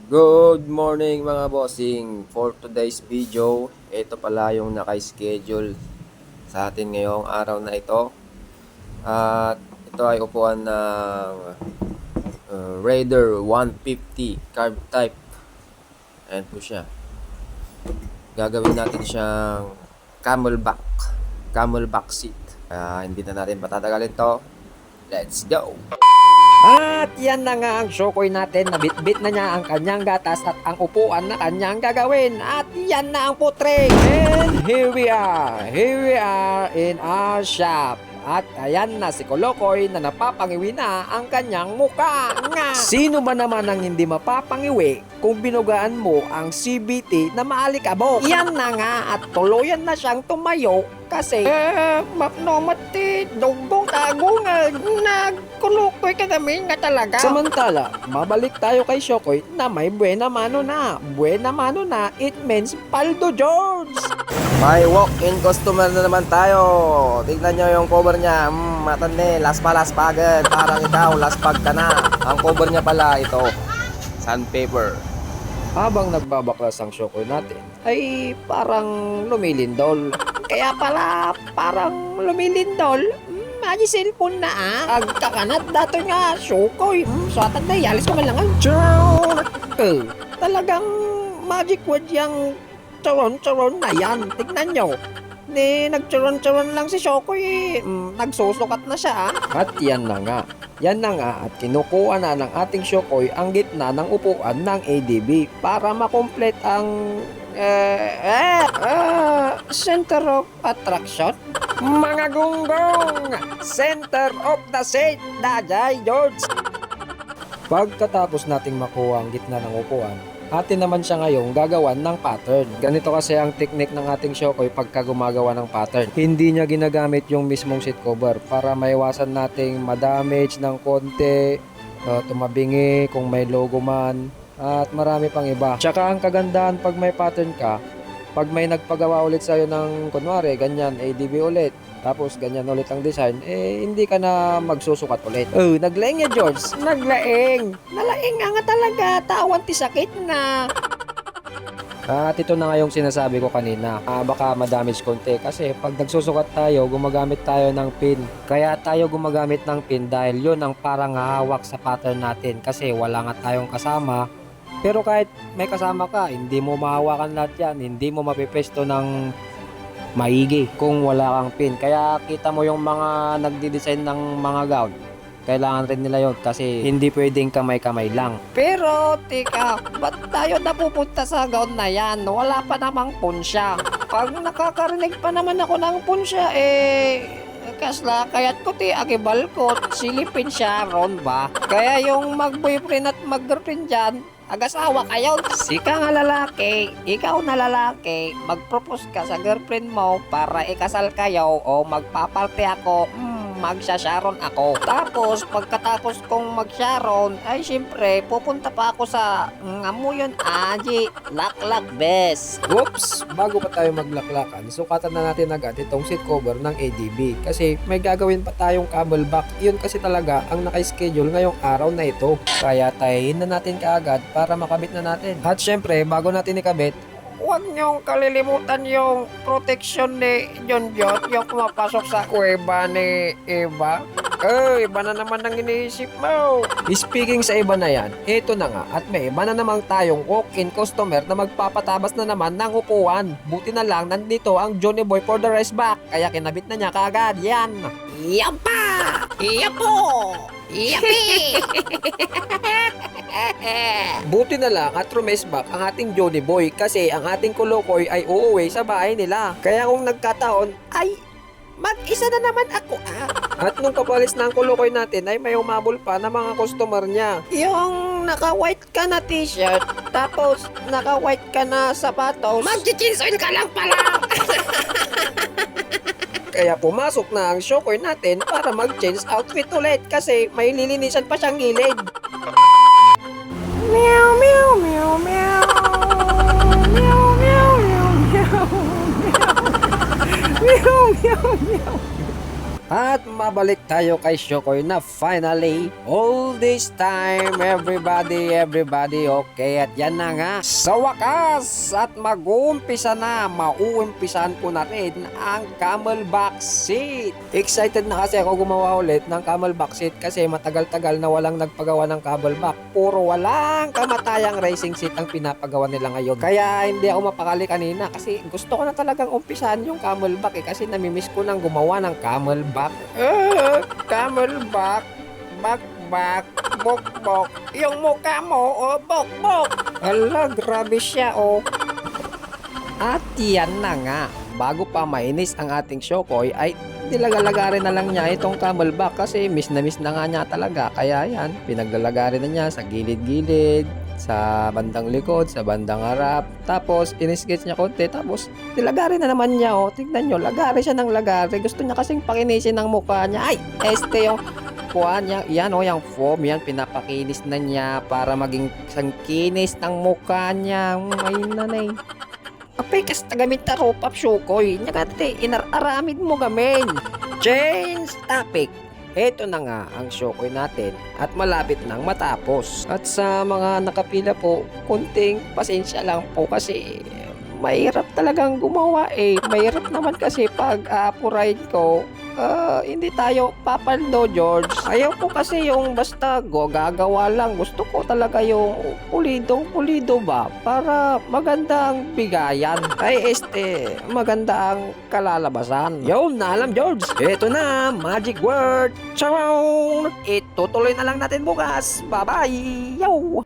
Good morning mga bossing. For today's video, ito pala yung naka-schedule sa atin ngayong araw na ito. At ito ay upuan ng Raider 150 carb type. Ayan po siya. Gagawin natin siyang camelback seat. Hindi na natin patatagalin to. Let's go! At yan na nga ang Shokoy natin, nabitbit na niya ang kanyang gatas at ang upuan na kanyang gagawin. At yan na ang putre. And here we are in our shop. At ayan na si Kolokoy na napapangiwi na ang kanyang muka nga. Sino ba naman ang hindi mapapangiwi kung binugaan mo ang CBT na maalikabok? Yan na nga at tuluyan na siyang tumayo kasi mapnomati dugbong tagungan nagkulukoy kagamin nga talaga. Samantala, mabalik tayo kay Shokoy na may buena mano na. Buena mano na, it means Paldo George. May walk-in customer na naman tayo. Tignan nyo yung cover niya. Matanda, laspa agad. Parang ikaw, laspag ka na. Ang cover niya pala ito, sandpaper. Habang nagbabaklas ang Shokoy natin, ay parang lumilindol. Kaya pala parang lumilindol. May cellphone na agkakanat dato nga Shokoy. Suatan na yalis ko man lang ang talagang magic word yung charon na yan. Tignan nyo. Nagcharon lang si Shokoy. Nagsusukat na siya. At yan na nga. At kinukuha na ng ating Shokoy ang gitna ng upuan ng ADB para makomplete ang center of attraction. Mga gunggong! Center of the seat, Dajay George! Pagkatapos nating makuha ang gitna ng upuan, atin naman siya ngayong gagawan ng pattern. Ganito kasi ang technique ng ating Shokoy pagka gumagawa ng pattern. Hindi niya ginagamit yung mismong seat cover para maiwasan nating madamage ng konti, tumabingi kung may logo man, at marami pang iba. Tsaka ang kagandahan pag may pattern ka, pag may nagpagawa ulit sa'yo ng kunwari, ganyan, ADB ulit, tapos ganyan ulit ang design, hindi ka na magsusukat ulit. Naglaing ya George, naglaing. Nalaing nga talaga, tawan ti sakit na. At ito na nga yung sinasabi ko kanina, baka madamage konti kasi pag nagsusukat tayo, gumagamit tayo ng pin. Kaya tayo gumagamit ng pin dahil yun ang parang hahawak sa pattern natin kasi wala nga tayong kasama. Pero kahit may kasama ka, hindi mo mahawakan lahat yan, hindi mo mapipesto ng maigi kung wala kang pin. Kaya kita mo yung mga nagdi-design ng mga gown, kailangan rin nila yun kasi hindi pwedeng kamay-kamay lang. Pero tika, ba't tayo napupunta sa gown na yan? Wala pa namang punsya. Pag nakakarinig pa naman ako ng punsya, kasla kayat ko ti agibal ko silipin siya ron ba? Kaya yung mag-boyfriend at mag-girlfriend dyan, ag-asawa kayo. Sika nga lalaki, ikaw na lalaki, mag-propose ka sa girlfriend mo para ikasal kayo o magpaparte ako, magsasharon ako. Tapos, pagkatapos kong magsharon, ay syempre, pupunta pa ako sa ngamuyon aji, laklak bes. Whoops! Bago pa tayo maglaklakan, sukatan na natin agad itong seat cover ng ADB kasi may gagawin pa tayong camelback. Yun kasi talaga ang naka-schedule ngayong araw na ito. Kaya tayin na natin kaagad para makabit na natin. At syempre, bago natin ikabit, huwag niyong kalilimutan yung protection ni John yung pumapasok sa kuweba ni Eva. Iba na naman ang iniisip mo. Speaking sa iba na yan, ito na nga at may iba na namang tayong walk-in customer na magpapatabas na naman ng upuan. Buti na lang nandito ang Johnny Boy for the rest back, kaya kinabit na niya kaagad. Yan! Yapa! Yapo! Yapi! Buti na lang at rumesback ang ating Johnny Boy kasi ang ating Kolokoy ay uuwi sa bahay nila. Kaya kung nagkataon, ay mag-isa na naman ako At nung kapalis na ang Kolokoy natin ay may umabol pa na mga customer niya. Yung naka-white ka na t-shirt, tapos naka-white ka na sapatos, mag-jeans oil ka lang pala! Kaya pumasok na ang Shokoy natin para mag-change outfit ulit kasi may lilinisan pa siyang gilid. Meow, meow, meow, meow. Meow, meow, meow, meow. Meow, meow, meow. At mabalik tayo kay Shokoy na finally, all this time, everybody, okay. At yan na nga, sa wakas, at mag-uumpisa na, mauumpisan ko na rin ang camelback seat. Excited na kasi ako gumawa ulit ng camelback seat kasi matagal-tagal na walang nagpagawa ng camelback. Puro walang kamatayang racing seat ang pinapagawa nila ngayon. Kaya hindi ako mapakali kanina kasi gusto ko na talagang umpisan yung camelback kasi namimiss ko nang gumawa ng camelback. Camelback, bakbak, bokbok, yung mukha mo, oh, bokbok. Hala, grabe siya, oh. At yan na nga, bago pa mainis ang ating Shokoy ay nilagalagarin na lang niya itong camelback kasi miss na nga niya talaga. Kaya yan, pinaglalagarin na niya sa gilid-gilid, sa bandang likod, sa bandang harap. Tapos, in-sketch niya konti. Tapos, nilagari na naman niya, oh. Tignan nyo, lagari siya ng lagari. Gusto niya kasing pakinisin ng mukha niya. Ay, yung kuha niya. Yan, oh, yung foam. Yan, pinapakinis na niya para maging isang kinis ng mukha niya. May nanay. Apay, kas tagamit na rope-up, Shokoy. Nyakate, inararamid mo gamin. Change topic. Ito na nga ang Shokoy natin at malapit nang matapos. At sa mga nakapila po, kunting pasensya lang po kasi mahirap talagang gumawa eh. Mahirap naman kasi pag ride ko, hindi tayo papaldo, George. Ayaw ko kasi yung basta gagawa lang. Gusto ko talaga yung pulido ba? Para maganda ang bigayan. Ay, maganda ang kalalabasan. Yun, na alam, George. Ito na, magic word. Ciao! Itutuloy na lang natin bukas. Bye-bye! Yo!